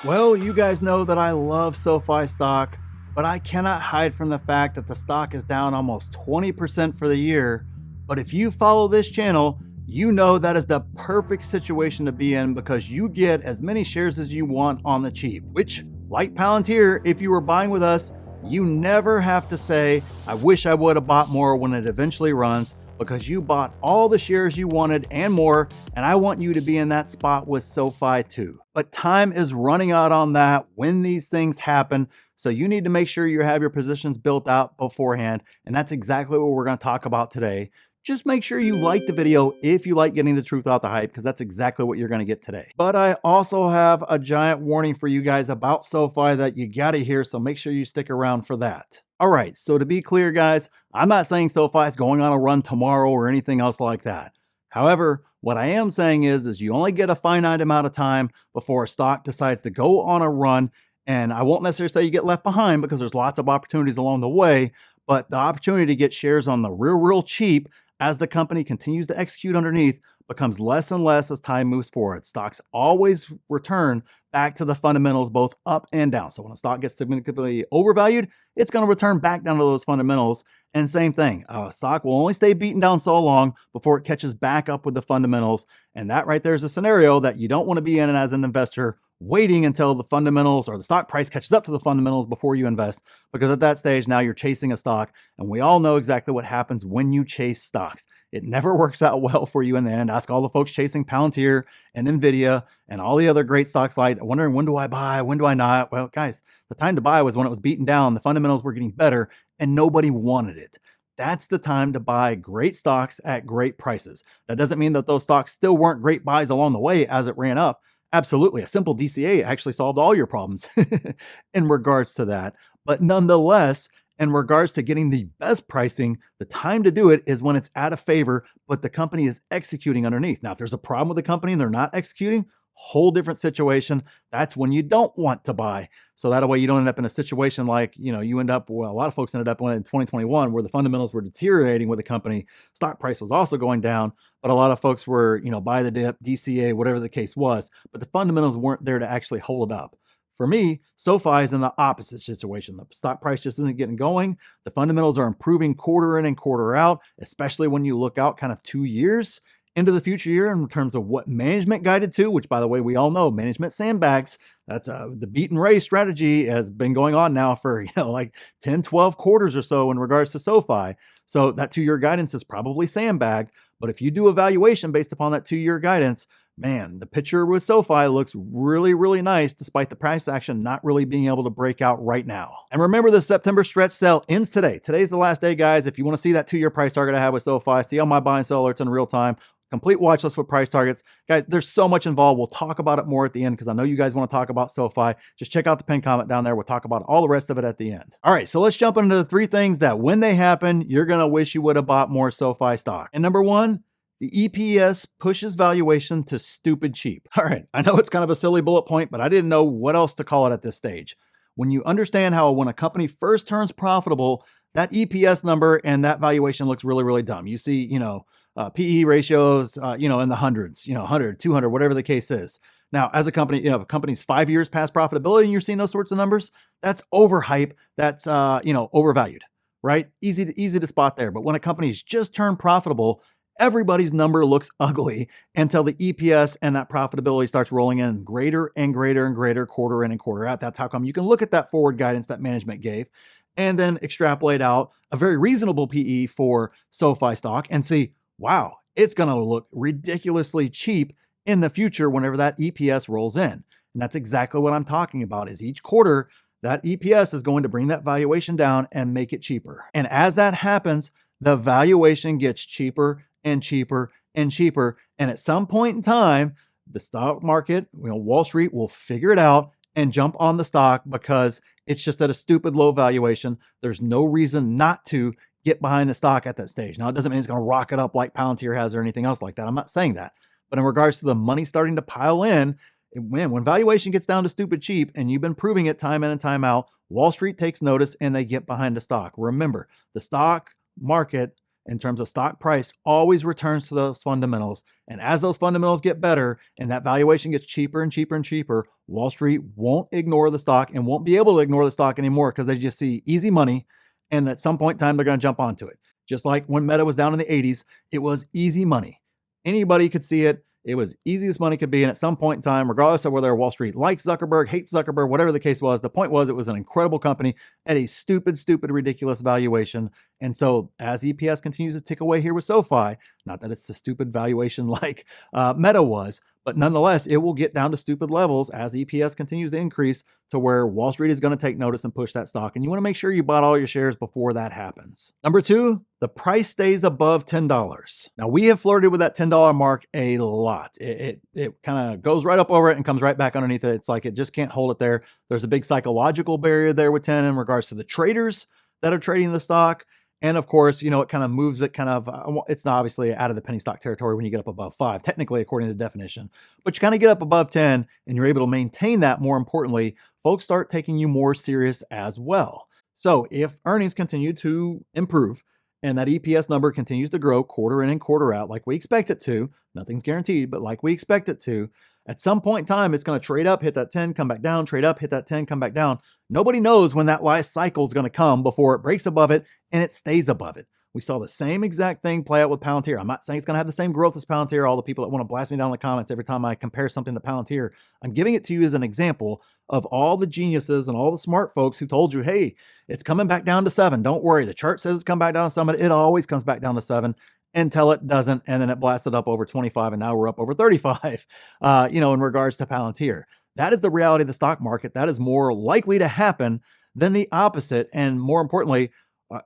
Well, you guys know that I love SoFi stock, but I cannot hide from the fact that the stock is down almost 20% for the year. But if you follow this channel, you know that is the perfect situation to be in because you get as many shares as you want on the cheap, which, like Palantir, if you were buying with us, you never have to say, I wish I would have bought more when it eventually runs, because you bought all the shares you wanted and more, and I want you to be in that spot with SoFi too. But time is running out on that when these things happen, so you need to make sure you have your positions built out beforehand, and that's exactly what we're going to talk about today. Just make sure you like the video if you like getting the truth out the hype, because that's exactly what you're going to get today. But I also have a giant warning for you guys about SoFi that you got to hear, so make sure you stick around for that. All right, so to be clear, guys, I'm not saying SoFi is going on a run tomorrow or anything else like that. However, what I am saying is you only get a finite amount of time before a stock decides to go on a run. And I won't necessarily say you get left behind because there's lots of opportunities along the way, but the opportunity to get shares on the real cheap as the company continues to execute underneath becomes less and less as time moves forward. Stocks always return back to the fundamentals, both up and down. So when a stock gets significantly overvalued, it's going to return back down to those fundamentals. And same thing, a stock will only stay beaten down so long before it catches back up with the fundamentals. And that right there is a scenario that you don't want to be in as an investor, waiting until the fundamentals or the stock price catches up to the fundamentals before you invest, because at that stage, now you're chasing a stock. And we all know exactly what happens when you chase stocks. It never works out well for you in the end. Ask all the folks chasing Palantir and Nvidia and all the other great stocks, like wondering, when do I buy? When do I not? Well, guys, the time to buy was when it was beaten down, the fundamentals were getting better, and nobody wanted it. That's the time to buy great stocks at great prices. That doesn't mean that those stocks still weren't great buys along the way as it ran up. Absolutely. A simple DCA actually solved all your problems in regards to that. But nonetheless, in regards to getting the best pricing, the time to do it is when it's out of favor, but the company is executing underneath. Now, if there's a problem with the company and they're not executing, whole different situation. That's when you don't want to buy. So that way you don't end up in a situation like, you end up, well, a lot of folks ended up in 2021 where the fundamentals were deteriorating with the company. Stock price was also going down, but a lot of folks were, buy the dip, DCA, whatever the case was, but the fundamentals weren't there to actually hold it up. For me, SoFi is in the opposite situation. The stock price just isn't getting going. The fundamentals are improving quarter in and quarter out, especially when you look out kind of 2 years into the future year in terms of what management guided to, which, by the way, we all know management sandbags. That's the beat and raise strategy has been going on now for, like 10, 12 quarters or so in regards to SoFi. So that 2-year guidance is probably sandbagged. But if you do a valuation based upon that 2-year guidance, man, the picture with SoFi looks really nice despite the price action not really being able to break out right now. And remember, the September stretch sale ends today. Today's the last day, guys. If you want to see that 2-year price target I have with SoFi, see all my buy and sell alerts in real time, complete watch list with price targets. Guys, there's so much involved. We'll talk about it more at the end because I know you guys want to talk about SoFi. Just check out the pinned comment down there. We'll talk about all the rest of it at the end. All right, so let's jump into the 3 things that when they happen, you're going to wish you would have bought more SoFi stock. And number 1, the EPS pushes valuation to stupid cheap. All right, I know it's kind of a silly bullet point, but I didn't know what else to call it at this stage. When you understand how when a company first turns profitable, that EPS number and that valuation looks really dumb. You see, PE ratios, in the hundreds, 100, 200, whatever the case is. Now, as a company, if a company's 5 years past profitability and you're seeing those sorts of numbers, that's overhype. That's, overvalued, right? Easy to spot there. But when a company's just turned profitable, everybody's number looks ugly until the EPS and that profitability starts rolling in greater and greater quarter in and quarter out. That's how come you can look at that forward guidance that management gave and then extrapolate out a very reasonable PE for SoFi stock and see, wow, it's going to look ridiculously cheap in the future whenever that EPS rolls in. And that's exactly what I'm talking about, is each quarter that EPS is going to bring that valuation down and make it cheaper. And as that happens, the valuation gets cheaper and cheaper and cheaper. And at some point in time, the stock market, Wall Street will figure it out and jump on the stock because it's just at a stupid low valuation. There's no reason not to get behind the stock at that stage. Now, it doesn't mean it's going to rocket up like Palantir has or anything else like that. I'm not saying that. But in regards to the money starting to pile in, when valuation gets down to stupid cheap and you've been proving it time in and time out, Wall Street takes notice and they get behind the stock. Remember, the stock market in terms of stock price always returns to those fundamentals. And as those fundamentals get better and that valuation gets cheaper and cheaper and cheaper, Wall Street won't ignore the stock and won't be able to ignore the stock anymore because they just see easy money. And at some point in time, they're going to jump onto it. Just like when Meta was down in the 80s, it was easy money. Anybody could see it. It was easy as money could be. And at some point in time, regardless of whether Wall Street likes Zuckerberg, hates Zuckerberg, whatever the case was, the point was it was an incredible company at a stupid, ridiculous valuation. And so as EPS continues to tick away here with SoFi, not that it's a stupid valuation like Meta was, but nonetheless, it will get down to stupid levels as EPS continues to increase to where Wall Street is going to take notice and push that stock. And you want to make sure you bought all your shares before that happens. Number two, the price stays above $10. Now, we have flirted with that $10 mark a lot. It kind of goes right up over it and comes right back underneath it. It's like it just can't hold it there. There's a big psychological barrier there with 10 in regards to the traders that are trading the stock. And of course, it kind of moves it it's not obviously out of the penny stock territory when you get up above 5, technically, according to the definition. But you kind of get up above 10 and you're able to maintain that. More importantly, folks start taking you more serious as well. So if earnings continue to improve and that EPS number continues to grow quarter in and quarter out like we expect it to, nothing's guaranteed, but like we expect it to, at some point in time, it's going to trade up, hit that 10, come back down, trade up, hit that 10, come back down. Nobody knows when that last cycle is going to come before it breaks above it and it stays above it. We saw the same exact thing play out with Palantir. I'm not saying it's going to have the same growth as Palantir. All the people that want to blast me down in the comments every time I compare something to Palantir, I'm giving it to you as an example of all the geniuses and all the smart folks who told you, hey, it's coming back down to 7. Don't worry. The chart says it's come back down to 7. It always comes back down to 7 until it doesn't. And then it blasted up over 25. And now we're up over 35, in regards to Palantir. That is the reality of the stock market. That is more likely to happen than the opposite. And more importantly,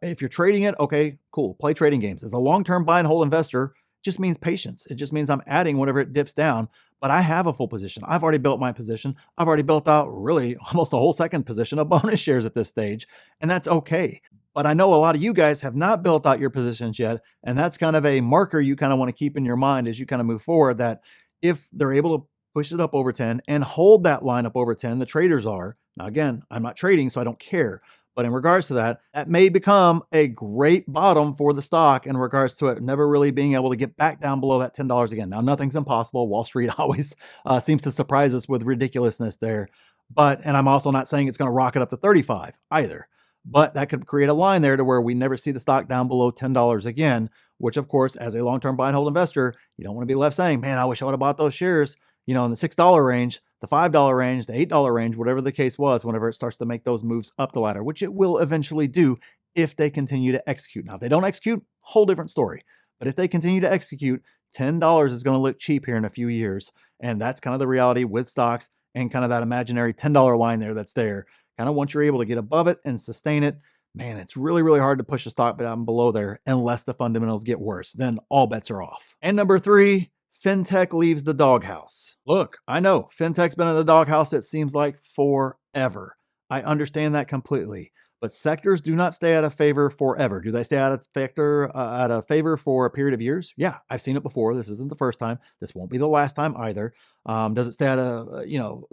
if you're trading it, okay, cool. Play trading games. As a long-term buy and hold investor, it just means patience. It just means I'm adding whenever it dips down, but I have a full position. I've already built my position. I've already built out really almost a whole second position of bonus shares at this stage, and that's okay. But I know a lot of you guys have not built out your positions yet, and that's kind of a marker you kind of want to keep in your mind as you kind of move forward, that if they're able to push it up over 10 and hold that line up over 10, the traders are. Now, again, I'm not trading, so I don't care. But in regards to that, that may become a great bottom for the stock in regards to it never really being able to get back down below that $10 again. Now, nothing's impossible. Wall Street always seems to surprise us with ridiculousness there. And I'm also not saying it's going to rocket up to 35 either. But that could create a line there to where we never see the stock down below $10 again, which, of course, as a long-term buy and hold investor, you don't want to be left saying, man, I wish I would have bought those shares, in the $6 range, the $5 range, the $8 range, whatever the case was, whenever it starts to make those moves up the ladder, which it will eventually do if they continue to execute. Now, if they don't execute, whole different story. But if they continue to execute, $10 is going to look cheap here in a few years. And that's kind of the reality with stocks and kind of that imaginary $10 line there that's there. Kind of once you're able to get above it and sustain it, man, it's really, really hard to push the stock down below there unless the fundamentals get worse. Then all bets are off. And number 3, Fintech leaves the doghouse. Look, I know Fintech's been in the doghouse, it seems like, forever. I understand that completely. But sectors do not stay out of favor forever. Do they stay out of favor for a period of years? Yeah, I've seen it before. This isn't the first time. This won't be the last time either. Does it stay out of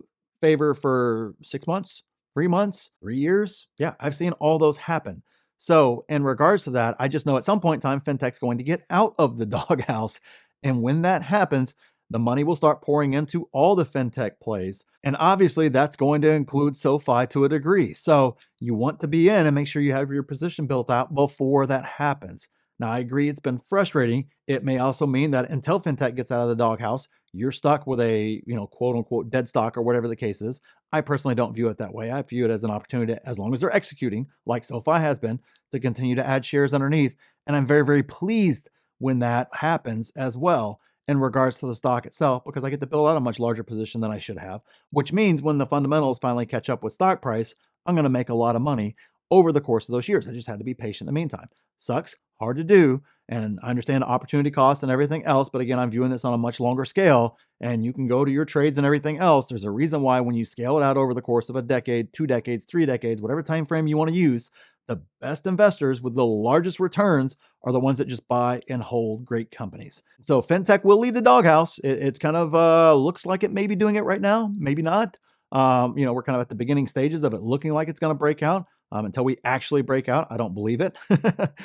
favor for 6 months, 3 months, 3 years? Yeah, I've seen all those happen. So in regards to that, I just know at some point in time, Fintech's going to get out of the doghouse. And when that happens, the money will start pouring into all the Fintech plays. And obviously that's going to include SoFi to a degree. So you want to be in and make sure you have your position built out before that happens. Now, I agree it's been frustrating. It may also mean that until Fintech gets out of the doghouse, you're stuck with a, quote unquote dead stock or whatever the case is. I personally don't view it that way. I view it as an opportunity, as long as they're executing, like SoFi has been, to continue to add shares underneath. And I'm very, very pleased when that happens as well in regards to the stock itself, because I get to build out a much larger position than I should have, which means when the fundamentals finally catch up with stock price, I'm going to make a lot of money over the course of those years. I just had to be patient in the meantime. Sucks, hard to do, and I understand opportunity costs and everything else, but again, I'm viewing this on a much longer scale, and you can go to your trades and everything else. There's a reason why when you scale it out over the course of a decade, 2 decades, 3 decades, whatever time frame you want to use, the best investors with the largest returns are the ones that just buy and hold great companies. So Fintech will leave the doghouse. It's kind of looks like it may be doing it right now, maybe not. We're kind of at the beginning stages of it looking like it's going to break out. until we actually break out. I don't believe it.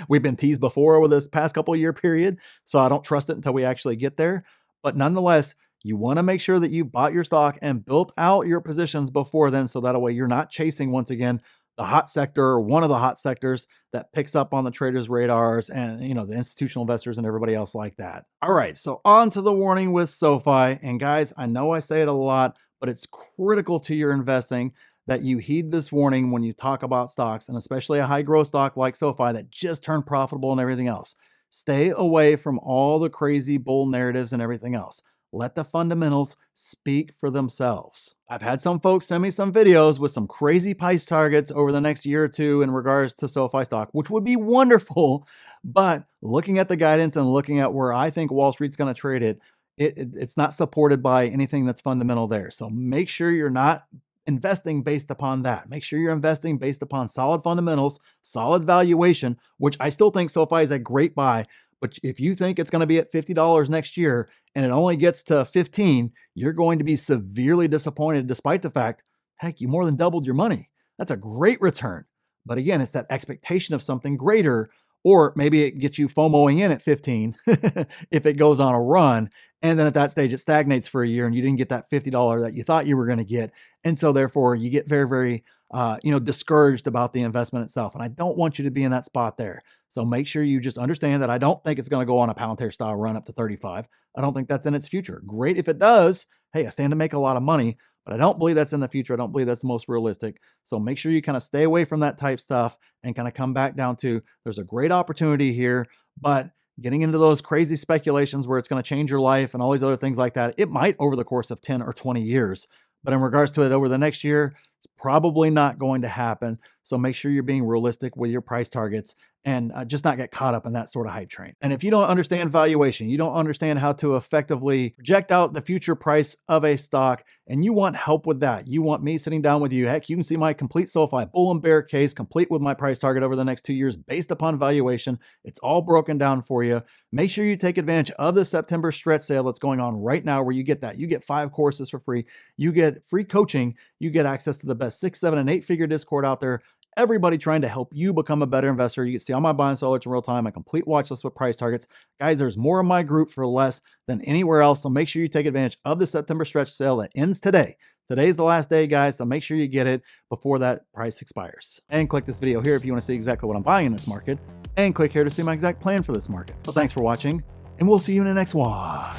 We've been teased before over this past couple year period, so I don't trust it until we actually get there. But nonetheless, you want to make sure that you bought your stock and built out your positions before then, so that way you're not chasing, once again, the hot sector or one of the hot sectors that picks up on the traders' radars and the institutional investors and everybody else like that. All right, so on to the warning with SoFi. And guys, I know I say it a lot, but it's critical to your investing that you heed this warning when you talk about stocks, and especially a high growth stock like SoFi that just turned profitable and everything else. Stay away from all the crazy bull narratives and everything else. Let the fundamentals speak for themselves. I've had some folks send me some videos with some crazy price targets over the next year or two in regards to SoFi stock, which would be wonderful. But looking at the guidance and looking at where I think Wall Street's going to trade it's not supported by anything that's fundamental there. So make sure you're not investing based upon that. Make sure you're investing based upon solid fundamentals, solid valuation, which I still think SoFi is a great buy. But if you think it's going to be at $50 next year and it only gets to 15, you're going to be severely disappointed, despite the fact, heck, you more than doubled your money. That's a great return. But again, it's that expectation of something greater, or maybe it gets you FOMOing in at 15 if it goes on a run. And then at that stage, it stagnates for a year and you didn't get that $50 that you thought you were going to get. And so therefore you get very, very, discouraged about the investment itself. And I don't want you to be in that spot there. So make sure you just understand that I don't think it's going to go on a Palantir style run up to 35. I don't think that's in its future. Great if it does. Hey, I stand to make a lot of money, but I don't believe that's in the future. I don't believe that's the most realistic. So make sure you kind of stay away from that type stuff and kind of come back down to there's a great opportunity here, but getting into those crazy speculations where it's going to change your life and all these other things like that, it might over the course of 10 or 20 years. But in regards to it over the next year, it's probably not going to happen. So make sure you're being realistic with your price targets and just not get caught up in that sort of hype train. And if you don't understand valuation, you don't understand how to effectively project out the future price of a stock, and you want help with that, you want me sitting down with you, heck, you can see my complete SoFi bull and bear case, complete with my price target over the next 2 years based upon valuation. It's all broken down for you. Make sure you take advantage of the September stretch sale that's going on right now, where you get that. You get 5 courses for free. You get free coaching. You get access to the best 6, 7, and 8-figure Discord out there. Everybody trying to help you become a better investor. You can see all my buy and sell alerts in real time, a complete watch list with price targets. Guys, there's more in my group for less than anywhere else. So make sure you take advantage of the September stretch sale that ends today. Today's the last day, guys. So make sure you get it before that price expires. And click this video here if you want to see exactly what I'm buying in this market. And click here to see my exact plan for this market. So thanks for watching, and we'll see you in the next one.